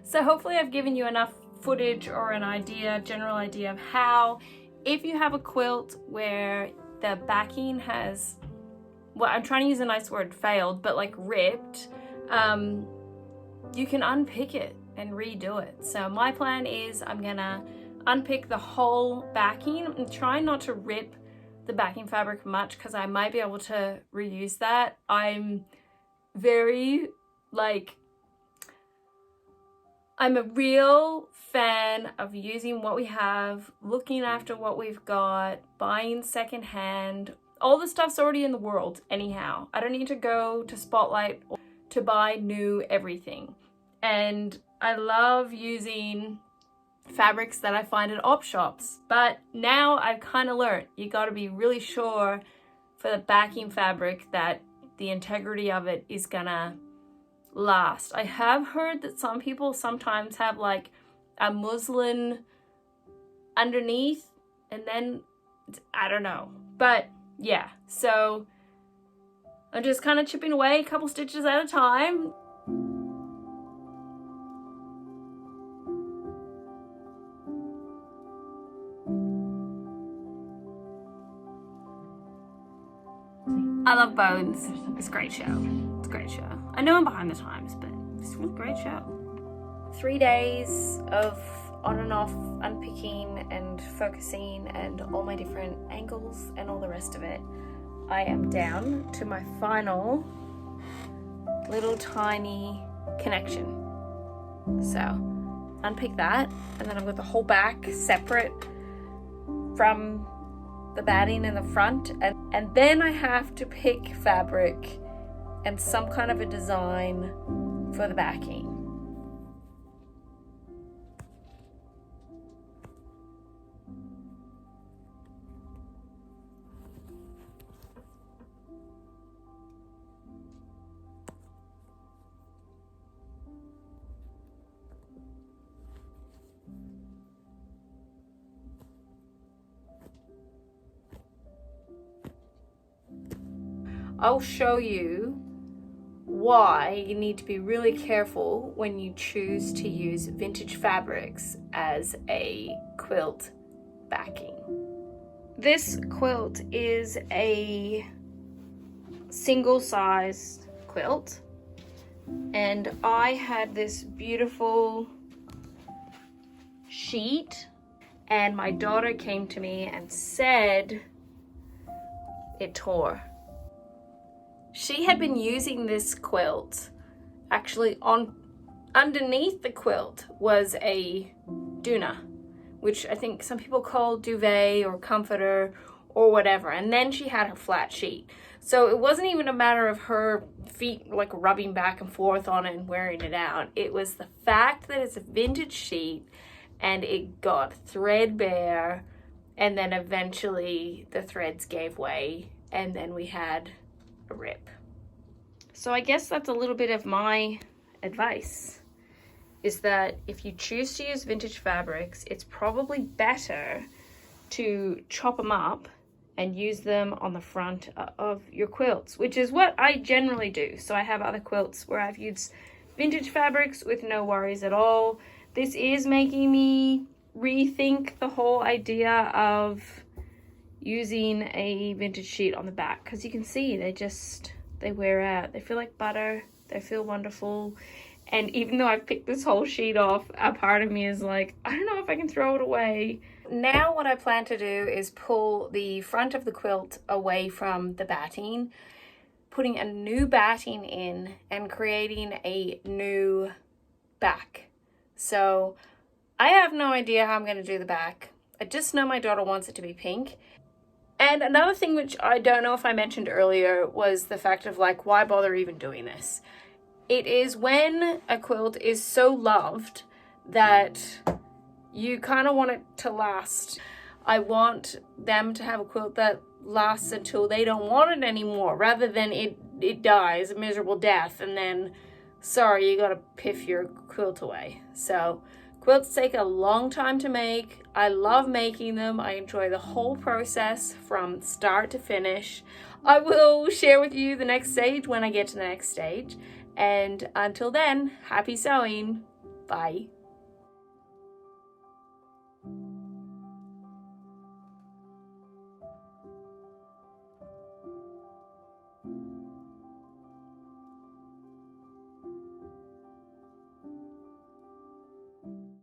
So hopefully I've given you enough footage or an idea, general idea of how, if you have a quilt where the backing has, well, I'm trying to use a nice word, failed, but like ripped, you can unpick it and redo it. So my plan is I'm gonna unpick the whole backing and try not to rip the backing fabric much because I might be able to reuse that. I'm very I'm a real fan of using what we have, looking after what we've got, buying secondhand. All the stuff's already in the world anyhow. I don't need to go to Spotlight to buy new everything. And I love using fabrics that I find at op shops. But now I've kind of learned you got to be really sure for the backing fabric that the integrity of it is gonna last. I have heard that some people sometimes have like a muslin underneath and then I don't know, but yeah, so I'm just kind of chipping away a couple stitches at a time. I love Bones. It's a great show. It's a great show. I know I'm behind the times, but it's a great show. 3 days of on and off unpicking and focusing and all my different angles and all the rest of it. I am down to my final little tiny connection. So unpick that, and then I've got the whole back separate from the batting in the front, and then I have to pick fabric and some kind of a design for the backing. I'll show you why you need to be really careful when you choose to use vintage fabrics as a quilt backing. This quilt is a single-sized quilt, and I had this beautiful sheet, and my daughter came to me and said it tore. She had been using this quilt, actually underneath the quilt was a doona, which I think some people call duvet or comforter or whatever, and then she had her flat sheet. So it wasn't even a matter of her feet like rubbing back and forth on it and wearing it out. It was the fact that it's a vintage sheet and it got threadbare, and then eventually the threads gave way and then we had a rip. So I guess that's a little bit of my advice, is that if you choose to use vintage fabrics, it's probably better to chop them up and use them on the front of your quilts, which is what I generally do. So I have other quilts where I've used vintage fabrics with no worries at all. This is making me rethink the whole idea of using a vintage sheet on the back, because you can see they wear out. They feel like butter. They feel wonderful. And even though I've picked this whole sheet off, a part of me is like, I don't know if I can throw it away. Now what I plan to do is pull the front of the quilt away from the batting, putting a new batting in and creating a new back. So I have no idea how I'm going to do the back. I just know my daughter wants it to be pink. And another thing which I don't know if I mentioned earlier was the fact of like, why bother even doing this? It is when a quilt is so loved that you kind of want it to last. I want them to have a quilt that lasts until they don't want it anymore, rather than it dies a miserable death and then, sorry, you gotta piff your quilt away. So quilts take a long time to make. I love making them. I enjoy the whole process from start to finish. I will share with you the next stage when I get to the next stage. And until then, happy sewing. Bye.